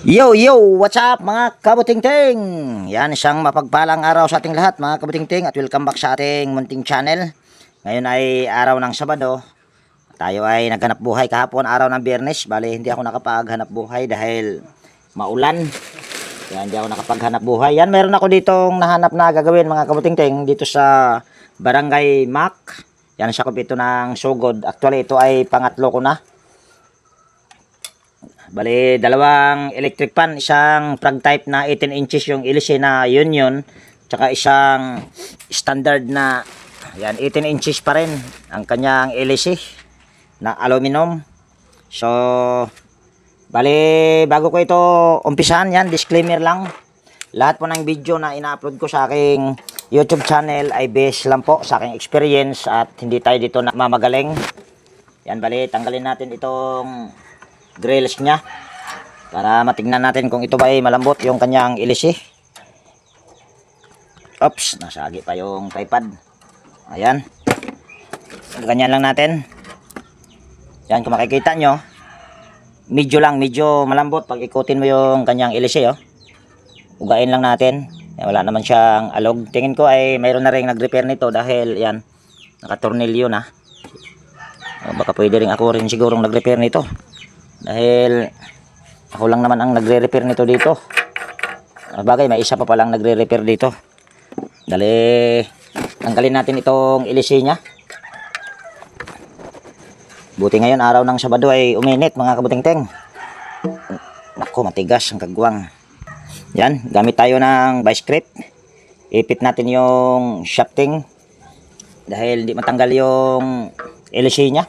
Yo, yo! What's up mga kabutingting? Yan, isang mapagpalang araw sa ating lahat mga kabutingting at welcome back sa ating munting channel. Ngayon ay araw ng Sabado. Tayo ay naghanap buhay kahapon, araw ng Biyernes. Bali, hindi ako nakapaghanap buhay dahil maulan. Yan, hindi ako nakapaghanap buhay. Yan, meron ako ditong nahanap na gagawin mga kabutingting dito sa Barangay Mac. Yan, sa ito ng Sugod. Actually, ito ay pangatlo ko na. Bali, dalawang electric fan, isang frag type na 18 inches yung LC na Union, tsaka isang standard na yan 18 inches pa rin ang kanyang LC na aluminum. So, bali, bago ko ito umpisahan, yan, disclaimer lang. Lahat po ng video na ina-upload ko sa aking YouTube channel ay based lang po sa aking experience at hindi tayo dito na mamagaling. Yan, bali, tanggalin natin itong grills niya para matignan natin kung ito ba ay malambot yung kanyang LC. Oops, nasagi pa yung tripod. Ayan, ganyan lang natin. Yan, kung makikita nyo, medyo malambot pag ikutin mo yung kanyang LC. Ugain lang natin. Yan, wala naman siyang alog. Tingin ko ay mayroon na rin nag-repair nito dahil yan, nakatornilyo na. Baka pwede rin ako rin sigurong nag-repair nito dahil ako lang naman ang nagre-repair nito dito. Bagay, may isa pa palang nagre-repair dito. Dali, tanggalin natin itong LC nya. Buti ngayon araw ng Sabado ay uminit mga kabutingting. Naku, matigas ang kagwang. Yan, gamit tayo ng vice grip. Ipit natin yung shafting dahil di matanggal yung LC nya.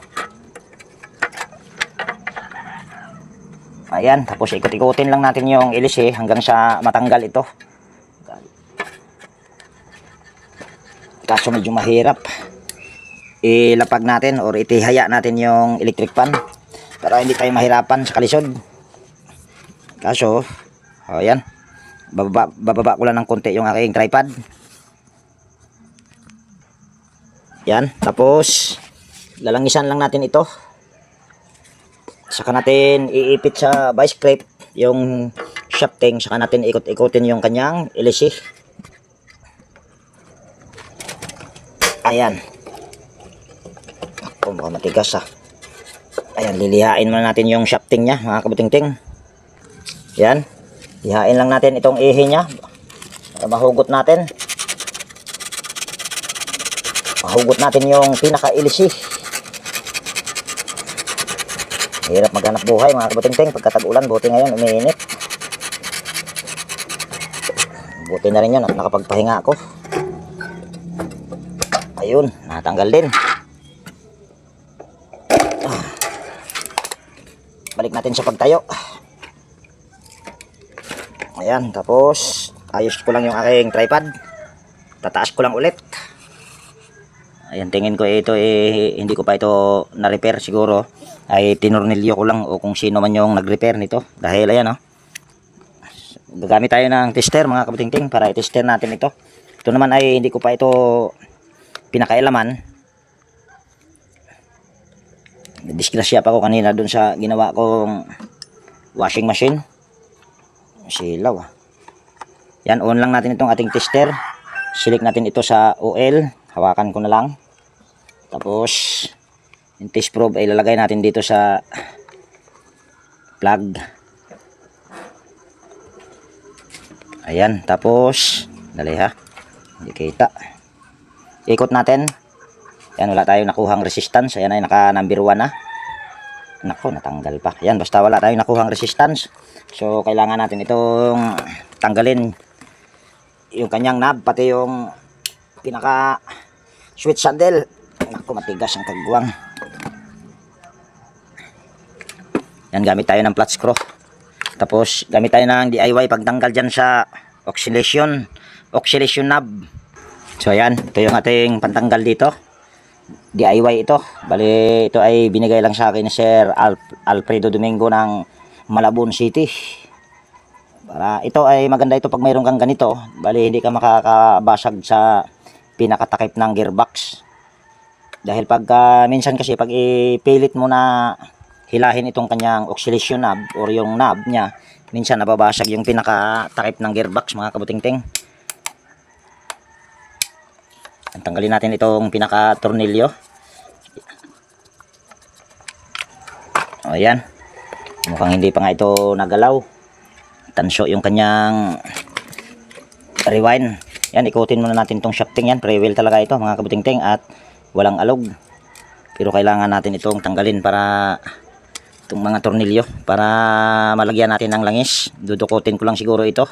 Ayan, tapos ikot-ikutin lang natin yung LC hanggang sa matanggal ito. Kaso medyo mahirap. Ilapag natin or itihaya natin yung electric fan para hindi tayo mahirapan sa kalisod. Kaso, ayan, bababa ko lang ng konti yung aking tripod. Yan, tapos lalangisan lang natin ito. Saka natin iipit sa vice grip yung shafting, saka natin ikot-ikutin yung kanyang LC. Ayan. Ako, baka matigas Ayan, lilihain muna natin yung shafting nya mga kabutingting. Yan, lihain lang natin itong ihi nya para mahugot natin. Mahugot natin yung pinaka LC. Hirap maghanap buhay mga kabutingting pagka tag-ulan. Buti ngayon umiinit. Buti na rin yun at nakapagpahinga ako. Ayun, natanggal din. Balik natin sa pagtayo. Ayan, tapos ayos ko lang yung aking tripod. Tataas ko lang ulit. Ayan, tingin ko ito hindi ko pa ito na-repair siguro. Ay tinornilyo ko lang o kung sino man yung nag-repair nito. Dahil ayan gagamit tayo ng tester mga kabutingting para i-tester natin ito. Ito naman ay hindi ko pa ito pinakailaman. Disgrasya pa ako kanina dun sa ginawa kong washing machine. Silaw Yan, on lang natin itong ating tester. Select natin ito sa oil. Hawakan ko na lang. Tapos yung test probe ay ilalagay natin dito sa plug. Ayan, tapos dali hindi kita. Ikot natin. Yan, wala tayong nakuhang resistance. Ayan ay naka number 1 na. Nako, natanggal pa. Yan, basta wala tayong nakuhang resistance. So kailangan natin itong tanggalin yung kanyang knob, pati yung pinaka switch handle. Nako, matigas ang kagwang. Yan, gamit tayo ng flat screw. Tapos gamit tayo ng DIY pagtanggal dyan sa oscillation knob. So ayan, ito yung ating pantanggal dito. DIY ito. Bali, ito ay binigay lang sa akin ni Sir Alfredo Domingo ng Malabon City. Para ito ay maganda ito pag mayroon kang ganito. Bali, hindi ka makakabasag sa pinakatakip ng gearbox. Dahil pag minsan kasi pag ipilit mo na hilahin itong kanyang oscillation knob or yung knob niya, minsan nababasag yung pinaka-takip ng gearbox mga kabutingting. Tanggalin natin itong pinaka-tornilyo. Ayan, mukhang hindi pa nga ito nagalaw. Tansyo yung kanyang rewind. Yan, ikutin muna natin itong shafting yan. Pre-wheel talaga ito mga kabutingting at walang alog. Pero kailangan natin itong tanggalin para itong mga tornilyo para malagyan natin ng langis. Dudukutin ko lang siguro ito.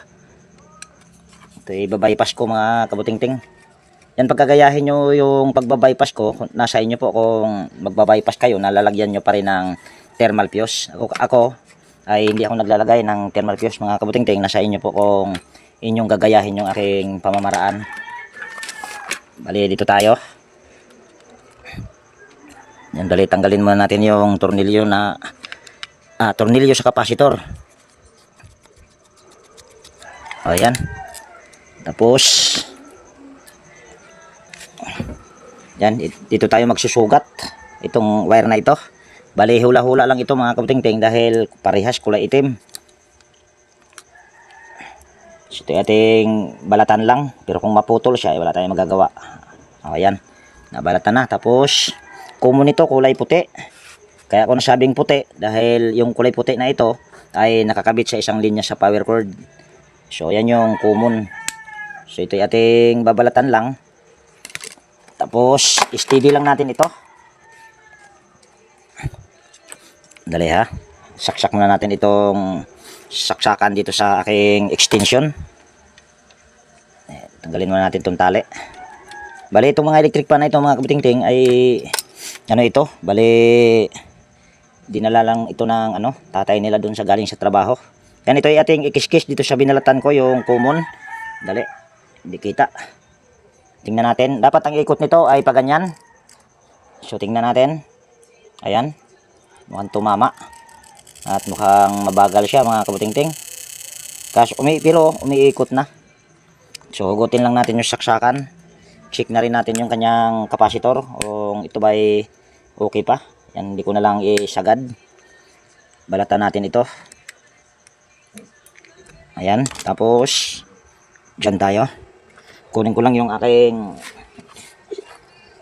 Ito i-bypass ko mga kabutingting. Yan, pagkagayahin nyo yung pagbabypass ko, nasa inyo po kung magbabypass kayo, nalalagyan nyo pa rin ng thermal fuse. Ako ay hindi ako naglalagay ng thermal fuse mga kabutingting. Nasa inyo po kung inyong gagayahin yung aking pamamaraan. Bali, dito tayo. Yan, dali, tanggalin muna natin yung tornilyo na tornilyo sa kapasitor. Ayan. Tapos yan, dito tayo magsusugat itong wire na ito. Bali, hula-hula lang ito mga kabutingting dahil parehas kulay itim. So, ito ating balatan lang, pero kung maputol siya, wala tayong magagawa. Ayan, nabalatan na. Tapos common ito, kulay puti. Kaya ako nasabing puti dahil yung kulay puti na ito ay nakakabit sa isang linya sa power cord. So yan yung common. So ito ay ating babalatan lang. Tapos steady lang natin ito. Dali ha. Saksak muna natin itong saksakan dito sa aking extension. Tanggalin muna natin itong tali. Bali, itong mga electric pan na ito mga kabutingting ay ano ito? Bali, dinala lang ito ng tatay nila doon sa galing sa trabaho. Yan, ito ay ating ikiskis dito sa binalatan ko, yung common. Dali, hindi kita. Tingnan natin. Dapat ang ikot nito ay paganyan. So, tingnan natin. Ayan. Mukhang tumama. At mukhang mabagal siya mga kabutingting. Kaso, pero umiikot na. So, hugutin lang natin yung saksakan. Check na rin natin yung kanyang kapasitor. Kung ito ba ay okay pa. Yan, hindi ko na lang isagad. Balatan natin ito. Ayan. Tapos, dyan tayo. Kunin ko lang yung aking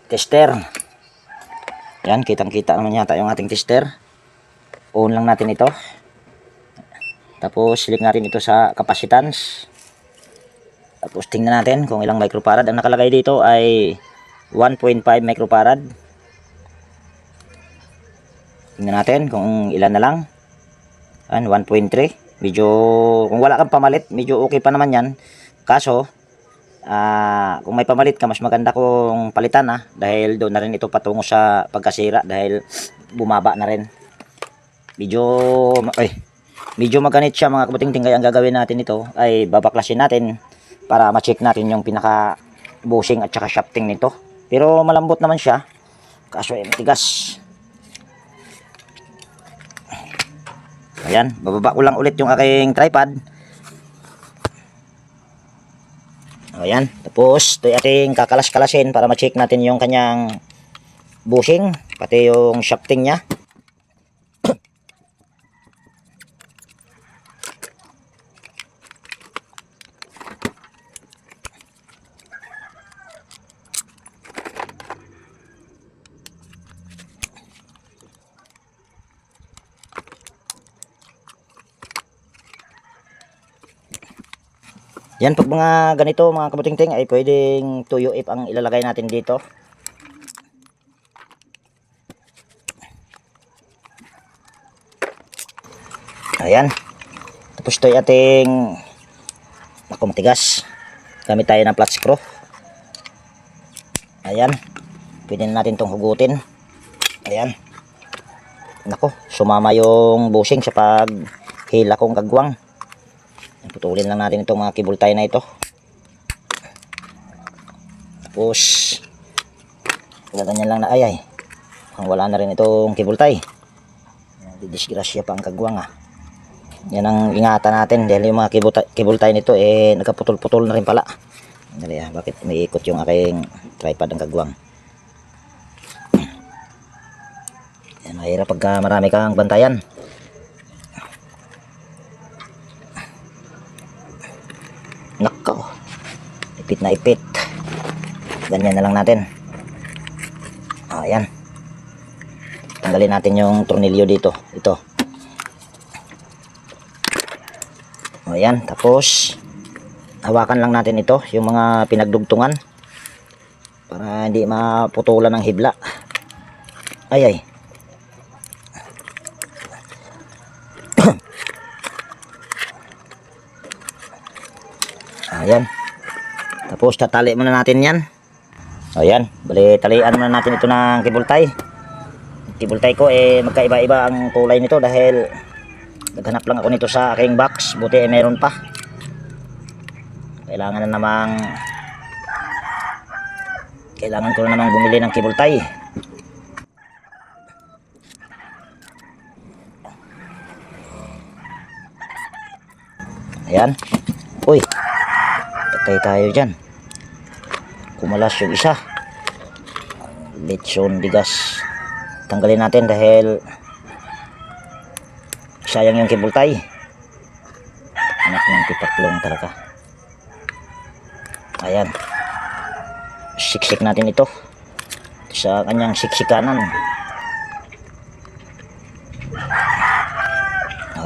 tester. Yan, kitang-kita naman yata yung ating tester. On lang natin ito. Tapos, select natin ito sa capacitance. Tapos, tingnan natin kung ilang microfarad. Ang nakalagay dito ay 1.5 microfarad. Tingnan natin kung ilan na lang. 1.3. Medyo, kung wala kang pamalit, medyo okay pa naman yan. Kaso, kung may pamalit ka, mas maganda kung palitan dahil doon na rin ito patungo sa pagkasira dahil bumaba na rin. Medyo maganit siya mga kabutingting, kaya ang gagawin natin ito ay babaklasin natin para ma-check natin yung pinaka bushing at saka shafting nito. Pero malambot naman siya, kaso ay matigas. Ayan, bababa ko lang ulit yung aking tripod. Ayan, tapos ito ating kakalas-kalasin para ma-check natin yung kanyang bushing, pati yung shafting niya. Yan, pag mga ganito mga kabutingting ay pwedeng tuyo if ang ilalagay natin dito. Ayan. Tapos ito ay ating matigas. Gamit tayo ng flat screw. Ayan. Pwede na natin itong hugutin. Ayan. Nako, sumama yung bushing sa paghila kong kagwang. Putulin lang natin itong mga cable tie na ito. Tapos ganyan lang na ay. Wala na rin itong cable tie. Didisgrasya pa ang kagwang Yan ang ingatan natin dahil yung mga cable tie nito nagkaputol-putol na rin pala. Dali bakit umiikot yung aking tripod ng kagwang. Yan, mahirap pagka marami kang bantayan. ipit na ipit. Ganyan na lang natin. Ayan. Tanggalin natin yung tornilyo dito. Ito. Ayan. Tapos hawakan lang natin ito, yung mga pinagdugtungan, para hindi maputulan ng hibla. Ay. Ayan. Tapos tatali muna natin yan. Ayan, bali talian muna natin ito ng cable tie. Cable tie ko magkaiba-iba ang kulay nito dahil naghanap lang ako nito sa aking box. Buti meron pa. Kailangan ko na namang bumili ng cable tie. Ayan. Uy, patay tayo dyan. Kumalas yung isa. Lechon bigas. Tanggalin natin dahil sayang yung cable tie. Anak ng tipaklong talaga. Ayan. Siksik natin ito sa kanyang siksikanan.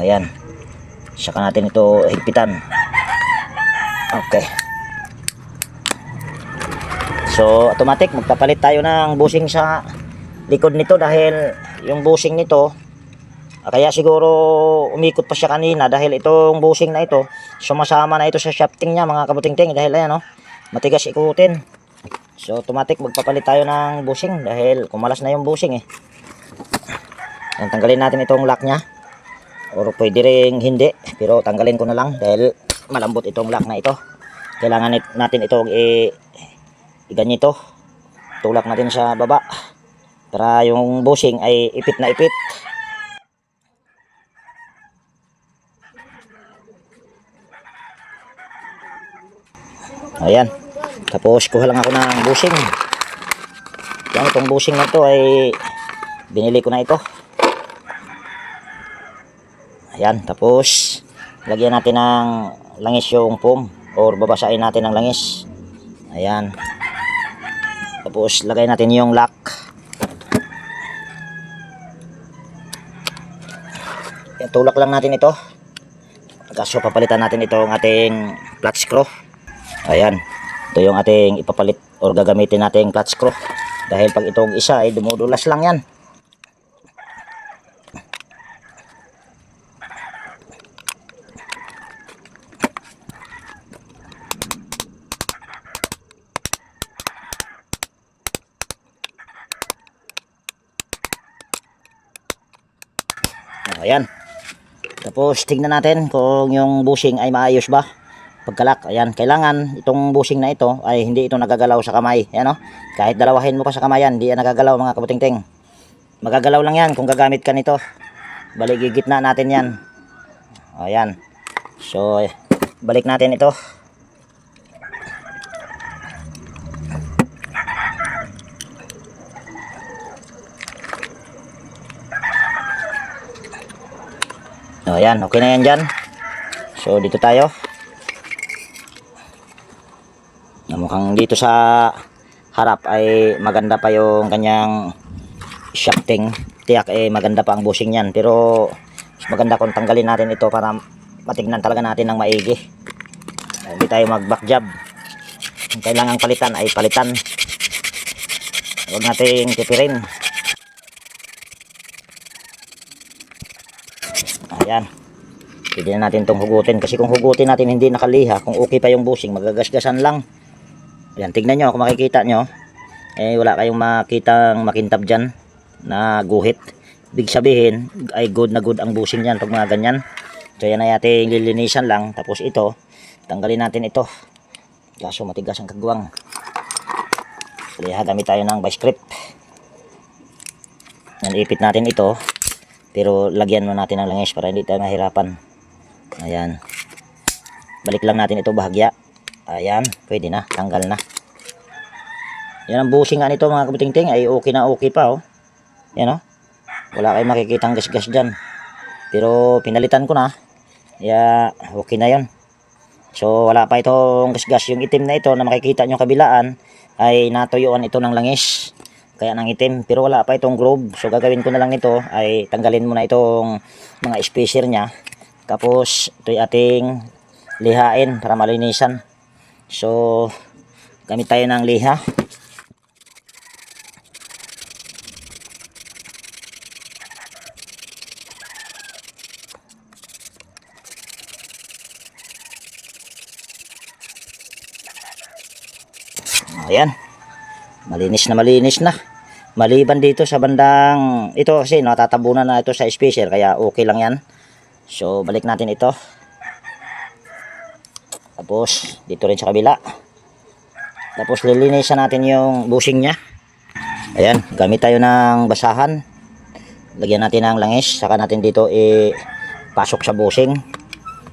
Ayan. Saka natin ito higpitan. Okay. So automatic magpapalit tayo ng bushing sa likod nito dahil yung bushing nito kaya siguro umikot pa siya kanina dahil itong bushing na ito sumasama na ito sa shafting niya mga kabutingting dahil ayan matigas ikutin. So automatic magpapalit tayo ng bushing dahil kumalas na yung bushing Ayan, tanggalin natin itong lock niya or pwede ring hindi pero tanggalin ko na lang dahil malambot itong lock na ito. Kailangan natin itong ganito, tulak natin sa baba para yung bushing ay ipit na ipit. Ayan, tapos kuha lang ako ng bushing. Yan, itong bushing na ito ay binili ko na ito. Ayan, tapos lagyan natin ng langis yung foam or babasain natin ng langis. Ayan. Tapos lagay natin yung lock. Yan, tulak lang natin ito. Kaso papalitan natin itong ating clutch screw. Ayan. Ito yung ating ipapalit or gagamitin nating clutch screw. Dahil pag itong isa ay dumudulas lang yan. Ayan. Tapos tignan natin kung yung bushing ay maayos ba pagkalak. Ayan, kailangan itong bushing na ito ay hindi ito nagagalaw sa kamay. Ayan kahit dalawahin mo pa sa kamay yan, hindi yan nagagalaw mga kabutingting. Magagalaw lang yan kung gagamit ka nito. Balik gitna natin yan. Ayan. So balik natin ito. Ayan, okay na yan dyan. So dito tayo. Mukhang dito sa harap ay maganda pa yung kanyang shafting. Tiyak maganda pa ang bushing yan. Pero mas maganda kung tanggalin natin ito para matignan talaga natin ng maigi. Hindi tayo mag back job. Kung kailangang palitan ay palitan. Huwag nating tipirin. Ayan. Pwede na natin itong hugutin. Kasi kung hugutin natin hindi nakaliha, kung okay pa yung bushing, magagasgasan lang. Ayan, tignan nyo. Kung makikita nyo, wala kayong makitang makintab dyan na guhit. Big sabihin, ay good na good ang bushing yan pag mga ganyan. So yan ay ating lilinisan lang. Tapos ito, tanggalin natin ito. Kaso matigas ang kagwang. Kaya gamit tayo ng vice grip. Yan, ipit natin ito. Pero lagyan mo natin ng langis para hindi tayo mahirapan. Ayan. Balik lang natin ito bahagya. Ayan. Pwede na. Tanggal na. Yan ang bushing nga nito mga kabutingting. Ay okay na okay pa Yan Wala kayong makikitang gas-gas dyan. Pero pinalitan ko na. Kaya okay na yon. So wala pa itong gasgas. Yung itim na ito na makikita nyo kabilaan ay natuyuan ito ng langis. Kaya nang itim, pero wala pa itong groove. So gagawin ko na lang ito ay tanggalin muna itong mga spacer niya. Tapos ito'y ating lihain para malinisan. So gamit tayo ng liha. Ayan, malinis na. Maliban dito sa bandang ito kasi natatabunan na ito sa spacer, kaya okay lang yan. So balik natin ito. Tapos dito rin sa kabila. Tapos lilinisan natin yung bushing nya. Ayan, gamit tayo ng basahan. Lagyan natin ng langis, saka natin dito pasok sa bushing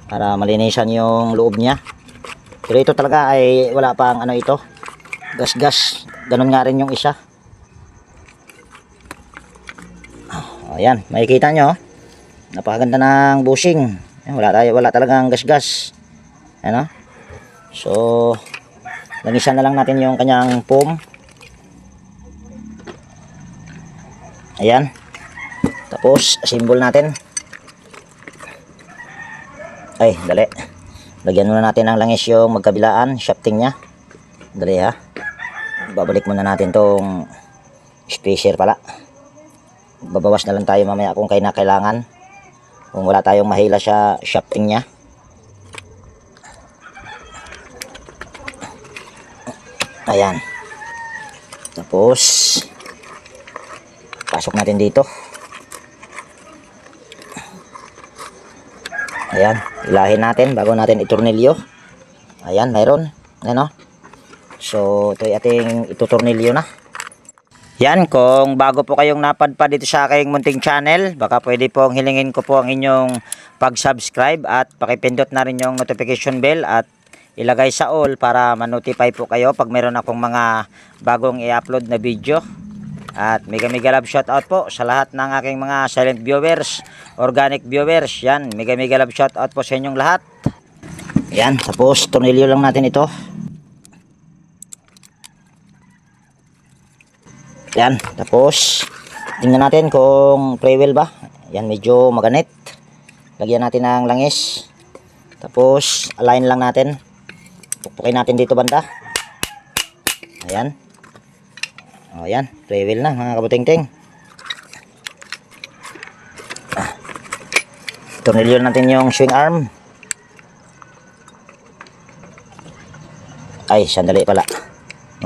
para malinisan yung loob nya. Pero ito talaga ay wala pang ano ito, gas. Ganun nga rin yung isa. Ayan, makikita nyo, napakaganda ng bushing. Wala talagang gas. Ano? So langisan na lang natin yung kanyang foam. Ayan. Tapos assemble natin. Ay, dali. Lagyan muna natin ng langis yung magkabilaan, shafting nya. Dali ha. Babalik muna natin tong spacer pala. Babawas na lang tayo mamaya kung kailangan. Kung wala tayong mahila sa shafting nya. Ayan. Tapos pasok natin dito. Ayan, ilahin natin bago natin itornilyo. Ayan, mayroon. Ano? So ito ay ating itutornilyo na. Yan, kung bago po kayong napadpad dito sa aking munting channel, baka pwede pong hilingin ko po ang inyong pag-subscribe at pakipindot na rin yung notification bell at ilagay sa all para ma-notify po kayo pag meron akong mga bagong i-upload na video. At mega love shoutout po sa lahat ng aking mga silent viewers, organic viewers. Yan, mega love shoutout po sa inyong lahat. Yan, tapos tornilyo lang natin ito. Yan, tapos tingnan natin kung pre-wheel ba. Yan, medyo maganit. Lagyan natin ng langis. Tapos align lang natin. Pukpukin natin dito banda. Ayan. O yan, pre-wheel na mga kabuting-ting. Tornilyo natin yung swing arm. Ay, sandali pala.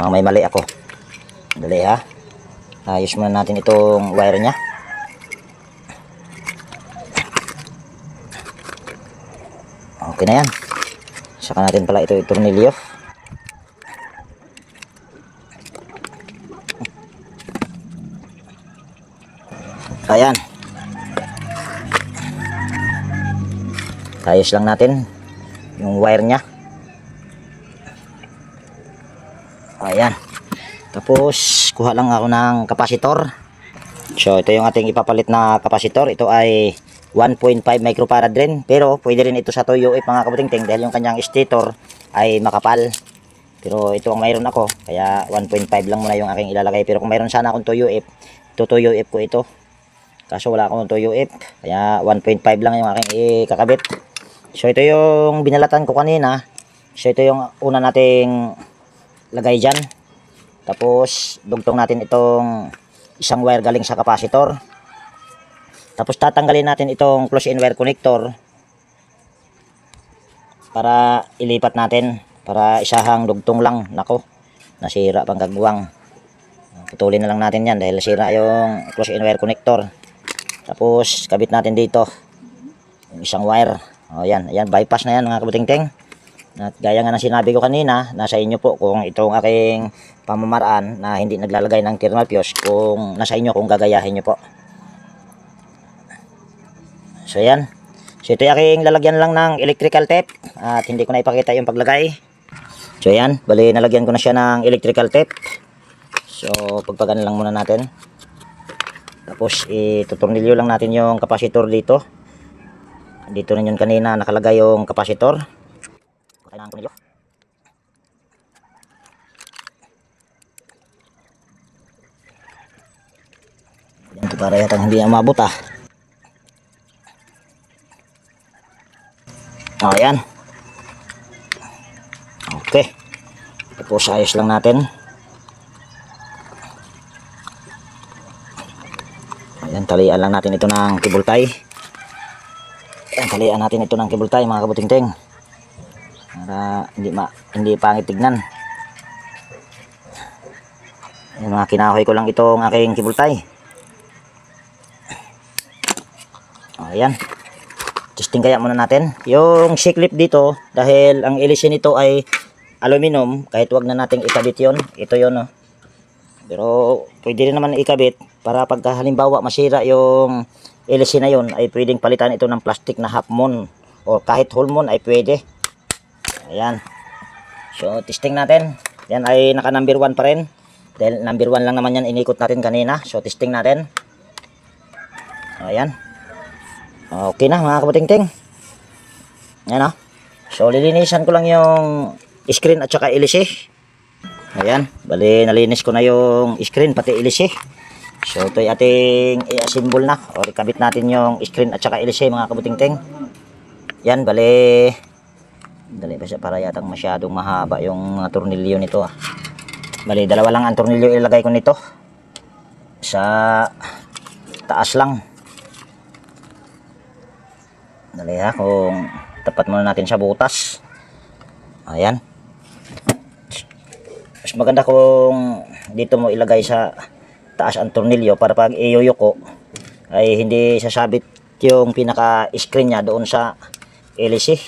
May mali ako. Dali ha. Ayos muna natin itong wire nya. Okay na yan. Saka natin pala ito itornilyo. Ayan. Ayos lang natin yung wire nya. Ayan. Tapos kuha lang ako ng kapasitor. So ito yung ating ipapalit na kapasitor. Ito ay 1.5 microfarad rin. Pero pwede rin ito sa Toyo UF mga kabuting-ting dahil yung kanyang stator ay makapal. Pero ito ang mayroon ako. Kaya 1.5 lang muna yung aking ilalagay. Pero kung mayroon sana akong Toyo UF, ito Toyo UF ko ito. Kaso wala akong Toyo UF. Kaya 1.5 lang yung aking ikakabit. So ito yung binalatan ko kanina. So ito yung una nating lagay dyan. Tapos dugtong natin itong isang wire galing sa kapasitor. Tapos tatanggalin natin itong close-in wire connector para ilipat natin, para isahang dugtong lang. Nako, nasira pang kagwang. Putulin na lang natin yan dahil nasira yung close-in wire connector. Tapos kabit natin dito yung isang wire. O yan, ayan, bypass na yan mga kabuting-ting. At gaya nga ng sinabi ko kanina, nasa inyo po kung itong aking pamamaraan na hindi naglalagay ng thermal fuse, kung nasa inyo kung gagayahin nyo po. So yan. So ito yung aking lalagyan lang ng electrical tape at hindi ko na ipakita yung paglagay. So yan, bali nalagyan ko na siya ng electrical tape. So pagpagan lang muna natin. Tapos itutornilyo lang natin yung kapasitor dito. Dito rin yun kanina nakalagay yung kapasitor. Patay na ang tornilyo. Yan, ito para yata hindi umabot ah. Ayan. Okay. Tapos ayos lang natin. Ayan, talian lang natin ito ng cable tie. Ayan, talian natin ito ng cable tie mga kabutingting. Para hindi pangit tignan. Ayan, mga kinahoy ko lang itong aking cable tie. Ayan. Testing kaya muna natin. Yung C-clip dito, dahil ang hélice nito ay aluminum, kahit wag na nating ikabit yon. Ito yon, oh. Pero pwede rin naman ikabit para pagka halimbawa masira yung hélice na yon, ay pwedeng palitan ito ng plastic na half moon o kahit whole moon ay pwede. Ayan. So testing natin. Yan ay naka number 1 pa rin. Dahil number 1 lang naman yan inikot natin kanina. So testing natin. Ayan. Okay na mga kabutingting. Ayan, oh. So lilinisan ko lang yung screen at saka hélice. Ayan, bali nalinis ko na yung screen pati hélice. So ito ay ating i-assemble na o ikabit natin yung screen at saka hélice mga kabutingting. Yan, bali dali pa siya para yatang masyadong mahaba yung mga tornilyo nito ah. Bali dalawa lang ang tornilyo ilagay ko nito. Sa taas lang. Dali ha, kung tapat muna natin sa butas. Ayan. Mas maganda kung dito mo ilagay sa taas ang tornilyo para pag iyuyuko ay hindi sasabit yung pinaka screen nya doon sa hélice.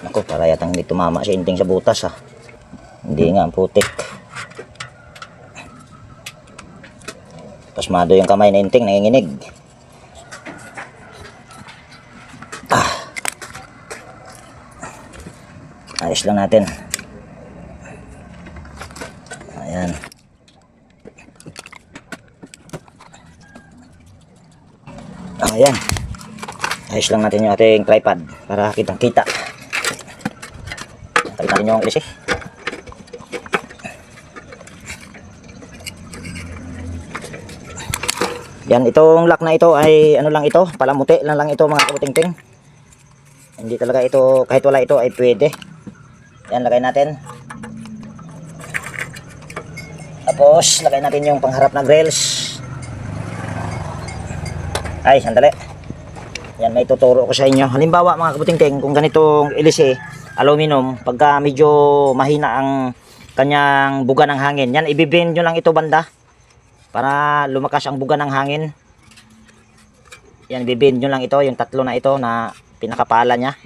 Naku, para yatang hindi tumama si inting sa butas ah. Hindi nga, ang putik. Pasmado yung kamay na inting, nanginginig. Ayos lang natin. Ayan. Ayan. Ayos lang natin yung ating tripod para kitang kita. Talit natin yung hélice. Yan, itong lock na ito ay ano lang ito, palamuti lang ito mga kabutingting. Hindi talaga ito, kahit wala ito ay pwede. Yan, lagay natin. Tapos, lagay natin yung pangharap na grills. Ay, sandali. Yan, may tuturo ko sa inyo. Halimbawa, mga kabutingting, kung ganitong hélice, aluminum, pagka medyo mahina ang kanyang buga ng hangin, yan, ibibend nyo lang ito banda para lumakas ang buga ng hangin. Yan, ibibend nyo lang ito, yung tatlo na ito na pinakapala nya.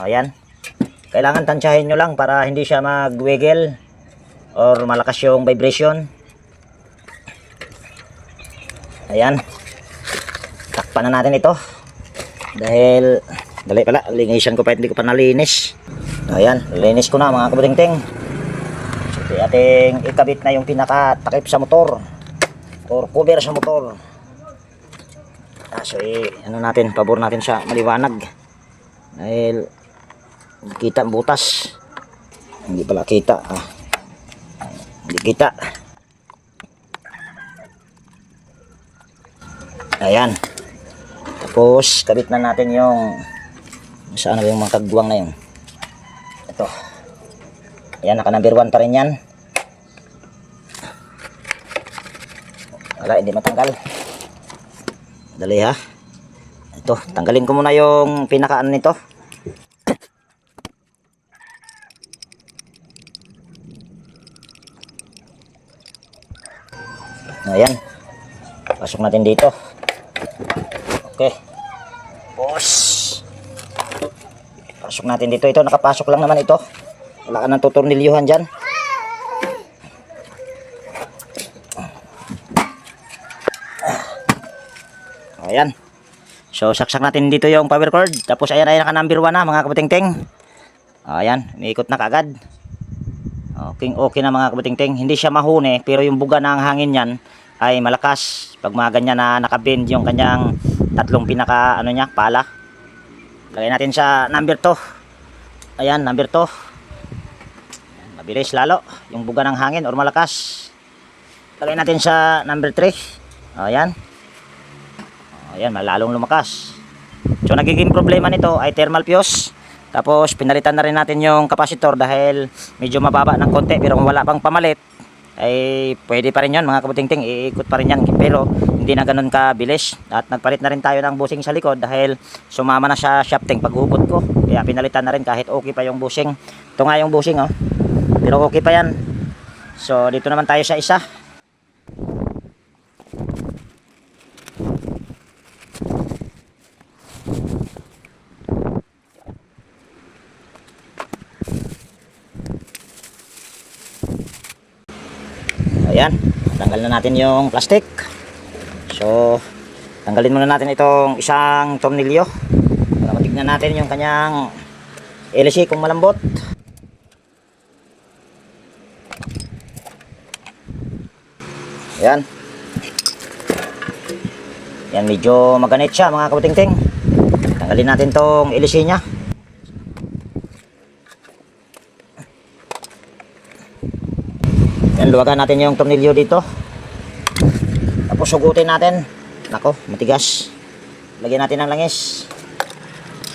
Ayan. Kailangan tansyahin nyo lang para hindi siya mag-wiggle or malakas yung vibration. Ayan. Takpan na natin ito. Dahil, dali pala, linisan ko pa, hindi ko pa nalinis. Ayan, linis ko na mga kabutingting. So, ating ikabit na yung pinakatakip sa motor or cover sa motor. So, ano natin, pabor natin sa maliwanag. Dahil, kita ang butas. Hindi pala kita ah. Hindi kita. Ayan. Tapos kabit na natin yung saan na yung mga kagwang na yun. Ito. Ayan, naka number 1 pa rin yan. Wala, hindi matanggal. Dali ha. Ito, tanggalin ko muna yung pinakaan nito. Ayan. Pasok natin dito. Okay. Tapos pasok natin dito. Ito, nakapasok lang naman ito. Wala ka nang tutornilyuhan dyan. Ayan. So, saksak natin dito yung power cord. Tapos, ayan ay naka number 1 na mga kabutingting. Ayan, umiikot na kagad. Okay na mga kabutingting. Hindi siya mahuni, pero yung buga ng hangin yan ay malakas. Pag mga ganyan na nakabend yung kanyang tatlong pinaka, ano niya, pala. Lagay natin sa number 2. Ayan, number 2. Mabilis lalo yung buga ng hangin or malakas. Lagay natin sa number 3. Ayan. Ayan, malalong lumakas. So nagiging problema nito ay thermal fuse. Tapos pinalitan na rin natin yung capacitor dahil medyo mababa ng konti, pero kung wala pang pamalit ay pwede pa rin yun mga kabutingting, iikot pa rin yan, pero hindi na ganun kabilis. At nagpalit na rin tayo ng bushing sa likod dahil sumama na sa shafting paghubot ko, kaya pinalitan na rin kahit okay pa yung bushing. Ito nga yung bushing, oh, pero okay pa yan. So dito naman tayo sa isa. Ayan, tanggal na natin yung plastic. So tanggalin muna natin itong isang tornilyo para matignan natin yung kanyang LC kung malambot. Ayan. Yan, medyo maganit siya mga kabutingting. Tanggalin natin tong LC nya. Yan, luwagan natin yung tornilyo dito. Tapos sugutin natin. Nako, matigas. Lagyan natin ng langis.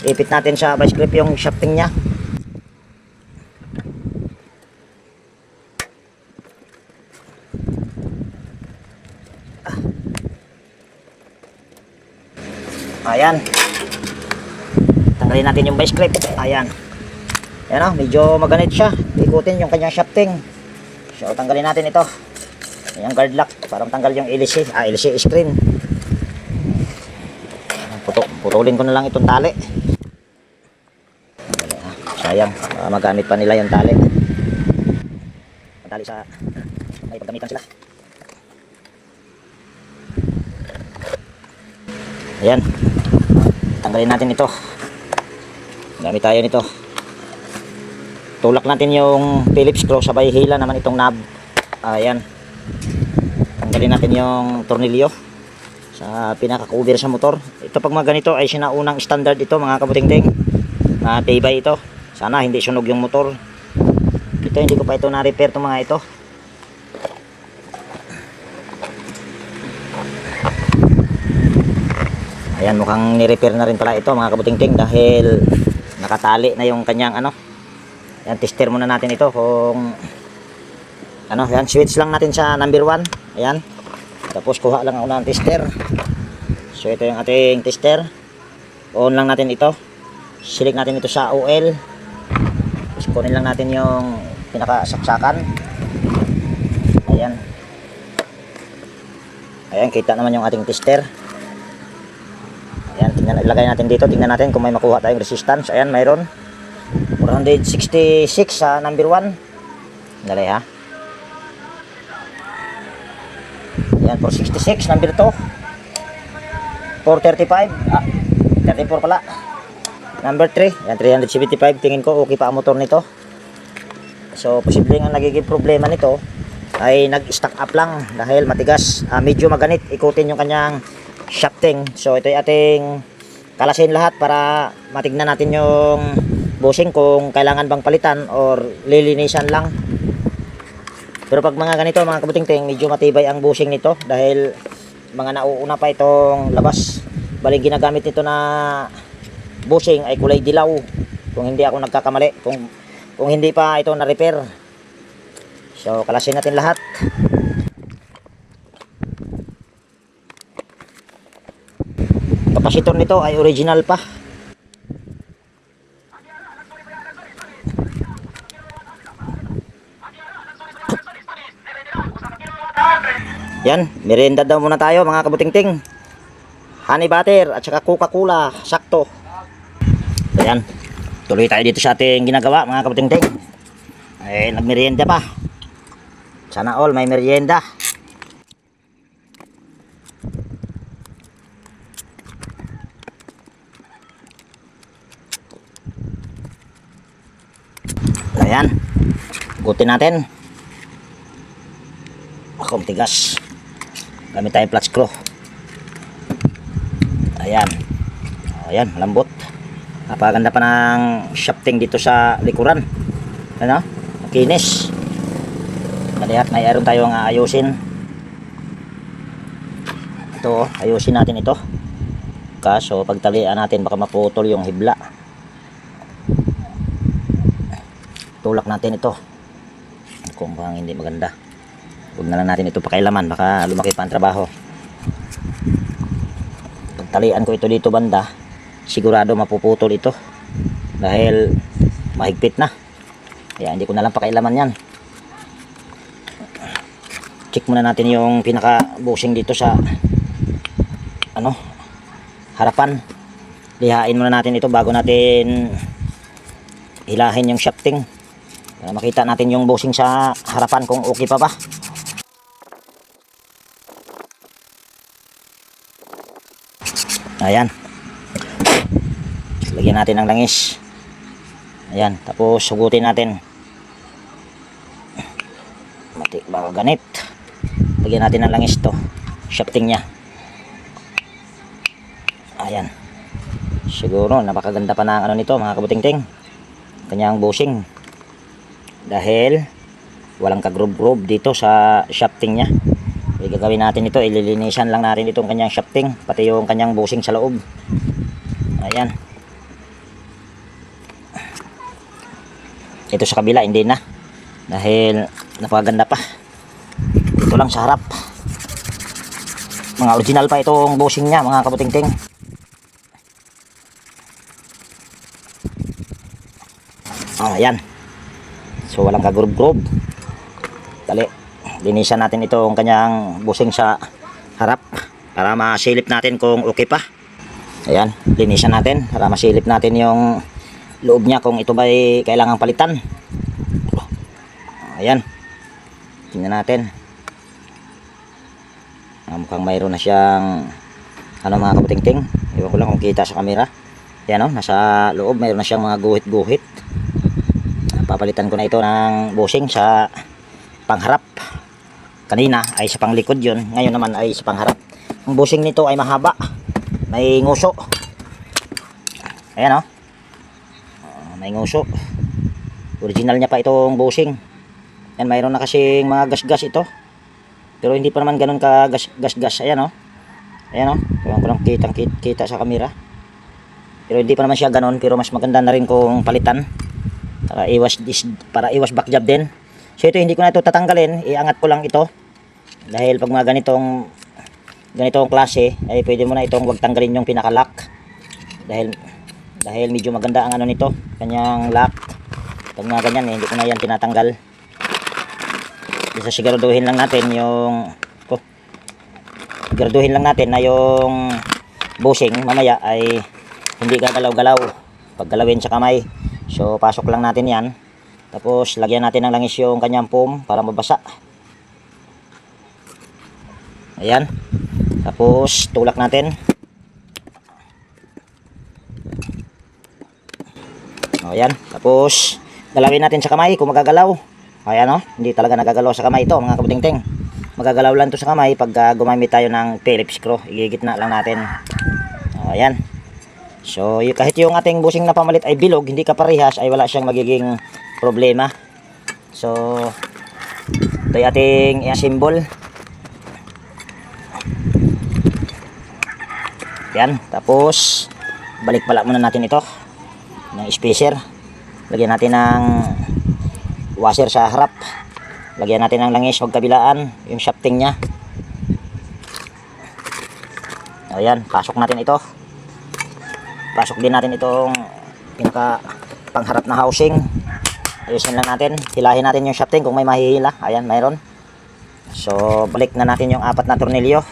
Ipit natin sa vice grip yung shafting nya. Ayan. Tanggalin natin yung vice grip. Ayan. Ayan, oh, medyo maganit siya. Ikutin yung kanyang shafting. So tanggalin natin ito. Yung guard lock para matanggal yung LC, LC screen. Putulin ko na lang itong tali. Sayang, magamit pa nila yung tali. Tali sa may paggamitan sila. Ayan. Tanggalin natin ito. Gamit tayo nito. Tulak natin yung Phillips screw, sabay hila naman itong knob. Ayan. Tanggalin natin yung tornilyo sa pinaka-cover sa motor. Ito pag mga ganito ay sinaunang standard ito mga kabutingting. Tibay ito. Sana hindi sunog yung motor. Ito hindi ko pa ito na-repair itong mga ito. Ayan, mukhang ni-repair na rin pala ito mga kabutingting dahil nakatali na yung kanyang ano. Yan, tester muna natin ito kung ano, yan, switch lang natin sa number 1. Ayan. Tapos kuha lang ako ng tester. So ito yung ating tester. On lang natin ito. Select natin ito sa OL. Tapos kunin lang natin yung pinakasaksakan. Ayan. Ayan, kita naman yung ating tester. Ayan, tingnan, ilagay natin dito. Tingnan natin kung may makuha tayong resistance. Ayan, mayroon 466 sa number 1. Dali ha. Ayan, 466 number 2. 435. 34 pala. Number 3. Ayan, 375. Tingin ko okay pa ang motor nito. So, posibleng ang nagiging problema nito ay nag-stack up lang dahil matigas. Medyo maganit. Ikutin yung kanyang shafting. So, ito ay ating kalasin lahat para matignan natin yung bushing kung kailangan bang palitan or lilinisan lang. Pero pag mga ganito mga kabutingting, medyo matibay ang bushing nito dahil mga nauuna pa itong labas. Bali ginagamit nito na bushing ay kulay dilaw kung hindi ako nagkakamali, kung hindi pa ito na repair. So kalasin natin lahat. Kapasitor nito ay original pa. Yan, merienda daw muna tayo mga kabutingting. Honey butter at saka Coca-Cola, sakto. Ayan, tuloy tayo dito sa ating ginagawa mga kabutingting. Ay, nagmerienda pa. Sana all may merienda. Ayan, gutin natin. Ako, matigas. Gamit tayo flat screw. Ayan. Ayan, malambot. Napaganda pa ng shafting dito sa likuran. Ano? Makinis. Kalihat may aron tayong ayusin. Ito, ayusin natin ito. Kaso pagtalian natin baka maputol yung hibla. Tulak natin ito. Kung bang hindi maganda, huwag na lang natin ito pakailaman, baka lumaki pa ang trabaho. Pagtalian ko ito dito banda, sigurado mapuputol ito dahil mahigpit na. Kaya hindi ko na lang pakailaman yan. Check muna natin yung pinaka bushing dito sa ano, harapan. Lihain muna natin ito bago natin hilahin yung shafting para makita natin yung bushing sa harapan kung okay pa ba. Ayan, lagyan natin ng langis. Ayan, tapos sugutin natin. Mati baka ganit. Lagyan natin ng langis to, shafting nya. Ayan, siguro napakaganda pa ng ano nito mga kabuting-ting, kanyang bushing, dahil walang kagroove-groove dito sa shafting nya. Gagawin natin ito, ililinisan lang natin itong kanyang shafting, pati yung kanyang bushing sa loob. Ayan, ito sa kabila hindi na, dahil napakaganda pa. Ito lang sa harap, mga original pa itong bushing nya mga kabuting-ting. Ayan, so walang kagroove-groove. Dali, linisan natin itong kanyang bushing sa harap para masilip natin kung okay pa. Ayan, linisan natin para masilip natin yung loob niya kung ito ba'y kailangang palitan. Ayan, tingnan natin. Mukhang mayroon na siyang ano mga kabuting-ting, iwan ko lang kung kita sa camera. Ayan o, nasa loob mayroon na siyang mga guhit-guhit. Papalitan ko na ito ng bushing sa pangharap. Kanina ay sa panglikod yun, ngayon naman ay sa pangharap. Ang bushing nito ay mahaba, may nguso. Ayan o, may nguso. Original niya pa itong bushing. Yan, mayroon na kasing mga gas-gas ito, pero hindi pa naman ganun ka gas-gas. Ayan o, ayan o, kung lang kita sa camera, pero hindi pa naman siya ganun, pero mas maganda na rin kung palitan para iwas back job din. So ito hindi ko na ito tatanggalin, iangat ko lang ito, dahil pag mga ganitong klase ay pwede mo na itong wag tanggalin yung pinaka lock, dahil medyo maganda ang ano nito, kanyang lock. Pag mga ganyan hindi ko na yan tinatanggal. Isa siguraduhin lang natin na yung bushing mamaya ay hindi gagalaw-galaw pag galawin sa kamay. So pasok lang natin yan, tapos lagyan natin ng langis yung kanyang foam para mabasa. Ayan, tapos tulak natin. Ayan, tapos galawin natin sa kamay kung magagalaw. Ayan o, hindi talaga nagagalaw sa kamay ito mga kabuting-ting. Magagalaw lang ito sa kamay pag gumamit tayo ng Phillips screw. Igigit na lang natin. Ayan. So kahit yung ating bushing na pamalit ay bilog, hindi kaparehas, ay wala siyang magiging problema. So ito yung ating i-assemble. Yan, tapos balik pala muna natin ito ng spacer. Lagyan natin ng washer sa harap, lagyan natin ng langis huwag kabilaan yung shafting nya. Ayan, pasok natin ito. Pasok din natin itong pinaka pangharap na housing. Ayusin lang natin, hilahin natin yung shafting kung may mahihila. Ayan, mayroon. So balik na natin yung 4 na tornilyo.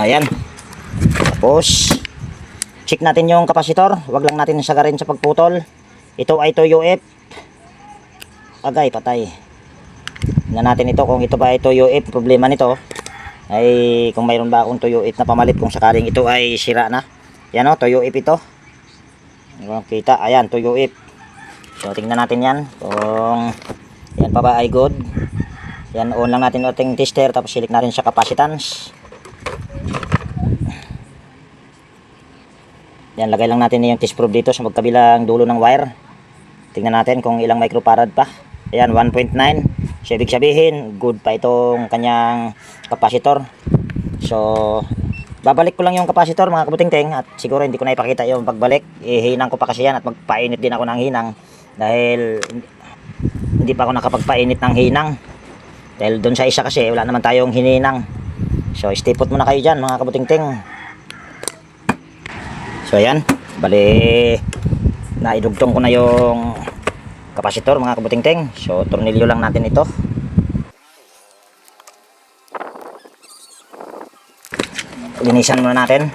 Ayan, tapos check natin yung kapasitor, wag lang natin sagarin sa pagputol. Ito ay 2UF agay, patay. Tingnan natin ito kung ito ba ay tuyo ip. Problema nito ay kung mayroon ba akong tuyo ip na pamalit kung sakaling ito ay sira na. Yan o, tuyo ip ito. Kita, ayan, tuyo ip. So tingnan natin yan kung yan pa ba ay good. Yan, on lang natin ating tester, tapos silik natin sa capacitance. Yan, lagay lang natin yung test probe dito sa magkabilang dulo ng wire. Tingnan natin kung ilang microfarad pa. Ayan, 1.9. So ibig sabihin good pa itong kanyang capacitor. So babalik ko lang yung capacitor mga kabuting-ting, at siguro hindi ko na ipakita yung pagbalik. Ihinang ko pa kasi yan at magpainit din ako ng hinang dahil hindi pa ako nakapagpainit ng hinang. Dahil doon sa isa kasi wala naman tayong hininang. So stipot muna kayo dyan mga kabuting-ting. So ayan, bali naidugtong ko na yung capacitor mga kabuting-ting. So tornilyo lang natin ito. Linisan muna natin.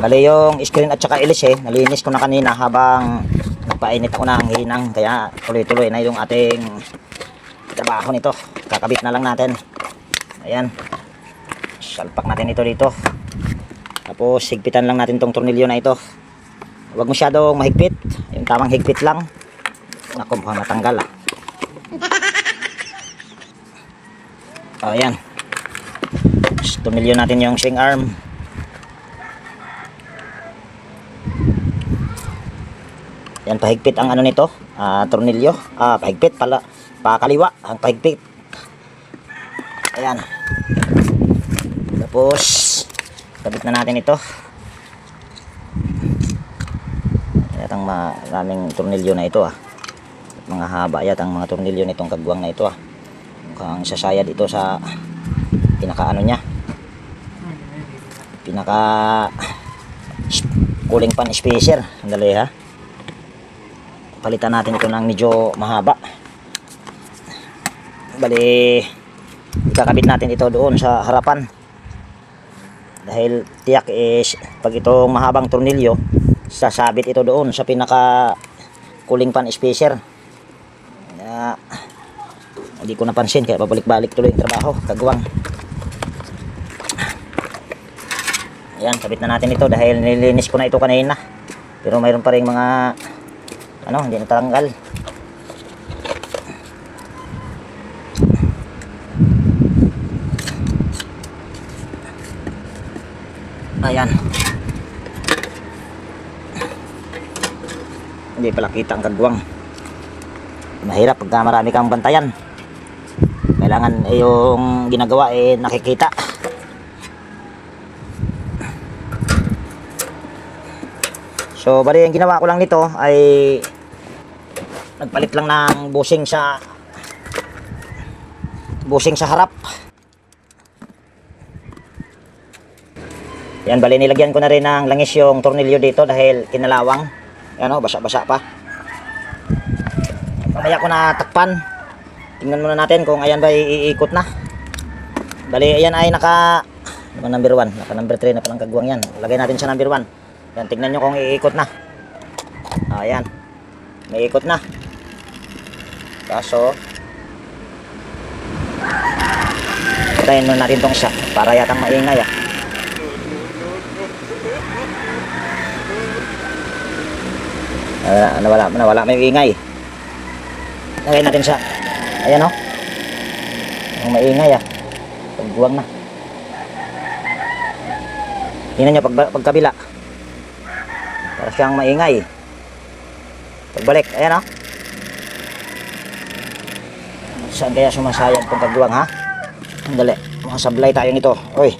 Bali yung screen at saka ilis nalinis ko na kanina habang nagpainit ako ng hinang, kaya tuloy-tuloy na yung ating trabaho nito. Kakabit na lang natin. Ayan, salpak natin ito dito, tapos higpitan lang natin tong tornilyo na ito. Huwag masyadong mahigpit, yung tamang higpit lang. Naku, mukhang natanggal ayan, tornilyo natin yung swing arm. Yan, pahigpit ang ano nito, tornilyo, pahigpit pala, pakaliwa ang pahigpit. Ayan, tapos kabit na natin ito. Yatang maraming tornilyo na ito mga haba yatang mga tornilyo nitong kagwang na ito mukhang sasayad ito sa pinaka ano nya, pinaka cooling pan spacer. Sandali palitan natin ito ng medyo mahaba. Bali ikakabit natin ito doon sa harapan dahil tiyak is pag itong mahabang tornilyo sasabit ito doon sa pinaka cooling pan spacer. Hindi ko napansin kaya pabalik-balik tuloy yung trabaho, kagwang. Ayan, kabit na natin ito dahil nilinis ko na ito kanina, pero mayroon pa rin mga hindi natanggal. Ayan, hindi pala kita ang kagwang. Mahirap pagka marami kang bantayan, kailangan yung ginagawa nakikita. So bali ang ginawa ko lang nito ay nagpalit lang ng bushing sa harap. Yan, bali nilagyan ko na rin ng langis yung tornilyo dito dahil kinalawang. Yan basa-basa pa. Mamaya ko na takpan. Tingnan muna natin kung ayan ba iikot na. Bali ayan ay naka number 1, naka number 3 na palang kagwang yan. Lagay natin sa number 1. Yan, tingnan nyo kung iikot na. Ayan, may ikot na. Kaso patayin muna natin tong isa para yatang maingay nawala may ingay. Lagay natin sa ayan ang maingay pagbuwang na. Tingnan nyo pagkabila para siyang maingay. Pagbalik ayan saan kaya sumasayang itong kagwang Andali, makasablay tayo nito. Oy,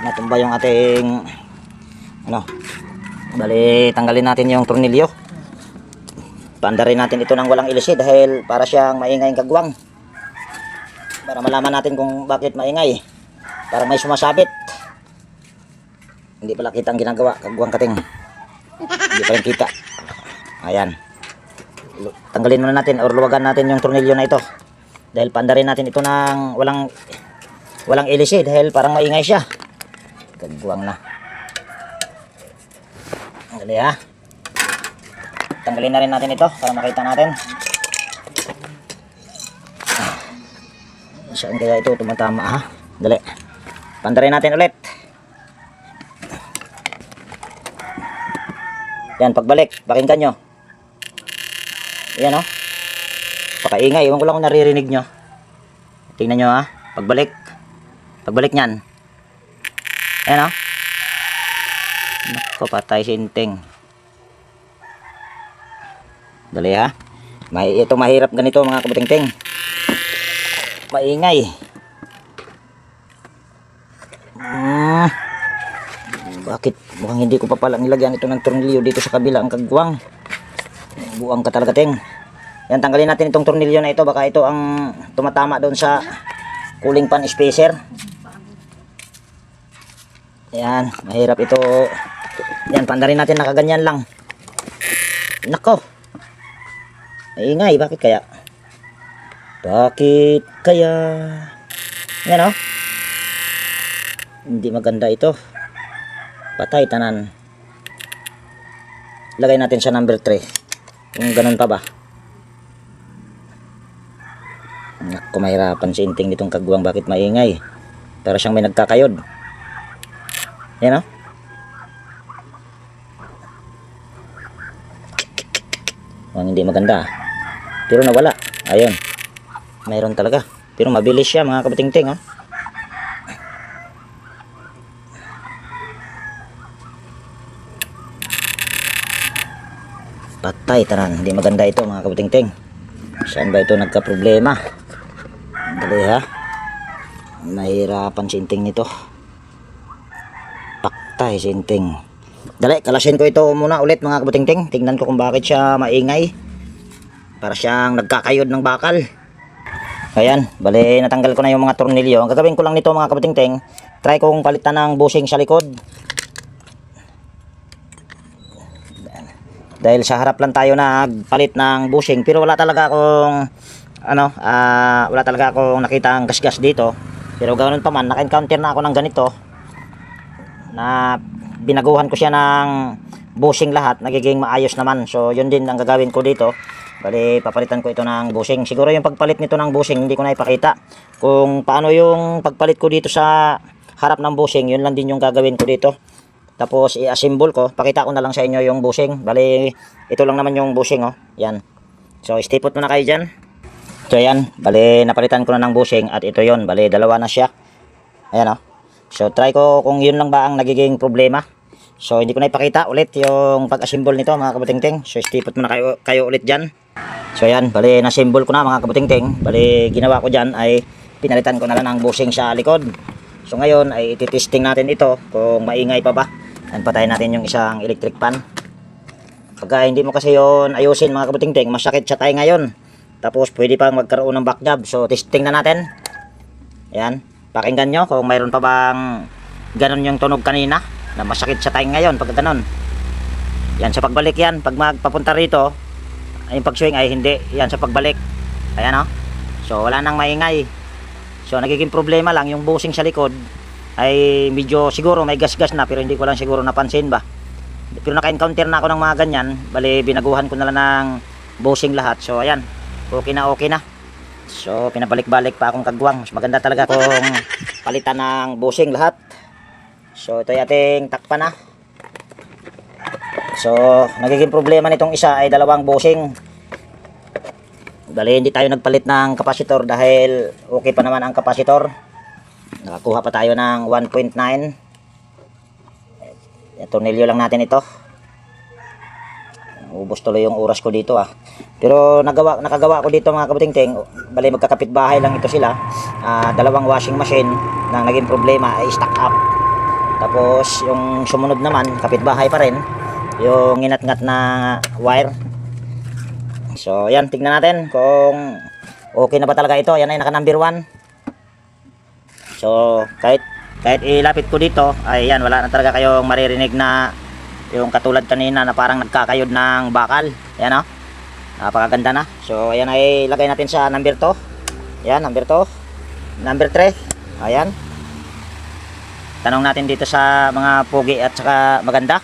natumba yung ating bali tanggalin natin yung tornilyo. Paandarin natin ito ng walang ilisi dahil para siyang maingay yung kagwang. Para malaman natin kung bakit maingay. Para may sumasabit. Hindi pala kita ang ginagawa, kagwang kating. Hindi pa rin kita. Ayan. Tanggalin muna natin or luwagan natin yung tornilyo na ito. Dahil paandarin natin ito ng walang ilisi dahil parang maingay siya. Kagwang na. Dali tanggalin na rin natin ito para makita natin. Saan kaya ito tumatama ha? Dali. Pandarin natin ulit. Yan, pagbalik, pakinggan nyo. Yan o. Pakaingay, iwan ko lang kung naririnig nyo. Tingnan nyo ha. Pagbalik. Pagbalik nyan. Yan o. Naku, patay sinting. Dali ha. Ito mahirap ganito mga kabutingting. Maingay. Bakit mukhang hindi ko pa pala nilagyan ito ng tornilyo dito sa kabila ang kagwang. Buang ka talaga ting. Yan, tanggalin natin itong tornilyo na ito. Baka ito ang tumatama doon sa cooling pan spacer. Yan, mahirap ito. Yan, pandarin natin na kaganyan lang. Nako. Maingay, bakit kaya? Bakit kaya? Yan o. Hindi maganda ito. Patay tanan. Lagay natin sa number 3. Kung ganun pa ba. Naku, mahirapan si inting nitong kagwang. Bakit maingay? Para siyang may nagkakayod. Yan o. Ang hindi maganda. Pero nawala. Ayun. Mayroon talaga. Pero mabilis siya mga kabatingting ha. Patay tanan. Hindi maganda ito mga kabatingting. Saan ba ito nagka-problema? Dali ha. Nahirapan sinting nito. Patay sinting. Dali, kalasin ko ito muna ulit mga kabatingting. Tingnan ko kung bakit siya maingay. Para siyang nagkakayod ng bakal. Ayan, bali natanggal ko na yung mga tornilyo. Ang gagawin ko lang nito mga kabatingting, try kong palitan ng bushing sa likod. Dahil sa harap lang tayo nagpalit ng bushing, pero wala talaga akong wala talaga akong nakitang gasgas dito. Pero ganoon pa man, naka-encounter na ako ng ganito na binaguhan ko siya ng bushing lahat, nagiging maayos naman. So yun din ang gagawin ko dito. Bali, papalitan ko ito ng bushing. Siguro yung pagpalit nito ng bushing, hindi ko na ipakita. Kung paano yung pagpalit ko dito sa harap ng bushing, yun lang din yung gagawin ko dito. Tapos, i-assemble ko. Pakita ko na lang sa inyo yung bushing. Bali, ito lang naman yung bushing, oh. Yan. So, stay put muna kayo dyan. So, yan. Bali, napalitan ko na ng bushing. At ito yon. Bali, dalawa na siya. Ayan, oh. So, try ko kung yun lang ba ang nagiging problema. So, hindi ko na ipakita ulit yung pag-assemble nito, mga kabutingting. So, stay put muna kayo ulit dyan. So yan, bali na-symbol ko na mga kabutingting. Bali ginawa ko dyan ay pinalitan ko na lang ng bushing sa likod. So ngayon ay ititesting natin ito kung maingay pa ba. And patayin natin yung isang electric fan. Pagka hindi mo kasi yun ayusin mga kabutingting, masakit sa tayo ngayon. Tapos pwede pang magkaroon ng back job. So testing na natin. Yan, pakinggan nyo kung mayroon pa bang ganon yung tunog kanina na masakit sa tayo ngayon pag ganon. Yan, sa pagbalik yan, pag magpapunta rito yung pag-swing ay hindi. Yan sa pagbalik. Ayan o. So wala nang maingay. So nagiging problema lang yung bushing sa likod ay medyo siguro may gas-gas na, pero hindi ko lang siguro napansin ba. Pero naka-encounter na ako ng mga ganyan. Bali binaguhan ko na lang ng bushing lahat. So ayan. Okay na okay na. So pinabalik-balik pa akong kagwang. Mas maganda talaga kung palitan ng bushing lahat. So ito ay ating takpan na. So, nagiging problema nitong isa ay dalawang bushing. Dali hindi tayo nagpalit ng kapasitor dahil okay pa naman ang kapasitor. Nakakuha pa tayo ng 1.9. Tornilyo lang natin ito. Ubos tuloy yung oras ko dito ah. Pero nakagawa ko dito mga kabutingting. Bali magkakapit bahay lang ito sila. Dalawang washing machine na naging problema ay stuck up. Tapos yung sumunod naman kapitbahay pa rin. Yung inat-ngat na wire. So yan, tignan natin kung okay na ba talaga ito. Yan ay naka number 1. So kahit ilapit ko dito ay yan, wala na talaga kayong maririnig na yung katulad kanina na parang nagkakayod ng bakal. Yan o, napakaganda na. So ayan ay lagay natin sa number 2. Yan, number 2. Number 3. Ayan. Tanong natin dito sa mga pogi at saka maganda.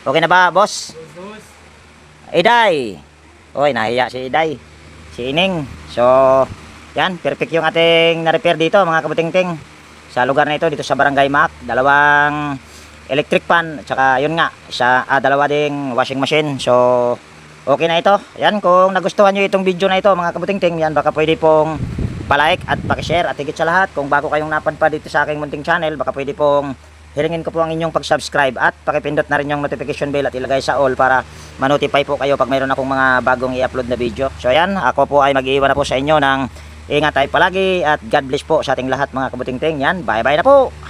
Okay na ba, boss? Iday. Oy, nahiya si Iday. Si Ining. So, yan, perfect yung ating na-repair dito mga kabutingting. Sa lugar na ito, dito sa Barangay Mac, dalawang electric fan, at saka yun nga, dalawa ding washing machine. So, okay na ito. Yan, kung nagustuhan nyo itong video na ito mga kabutingting, yan, baka pwede pong palike at pakishare. At higit sa lahat, kung bago kayong napadpad dito sa aking munting channel, baka pwede pong hilingin ko po ang inyong pag-subscribe at pakipindot na rin yung notification bell at ilagay sa all para ma-notify po kayo pag mayroon akong mga bagong i-upload na video. So yan, ako po ay mag-iwan na po sa inyo ng ingat tayo palagi at God bless po sa ating lahat mga kabutingting. Yan, bye bye na po!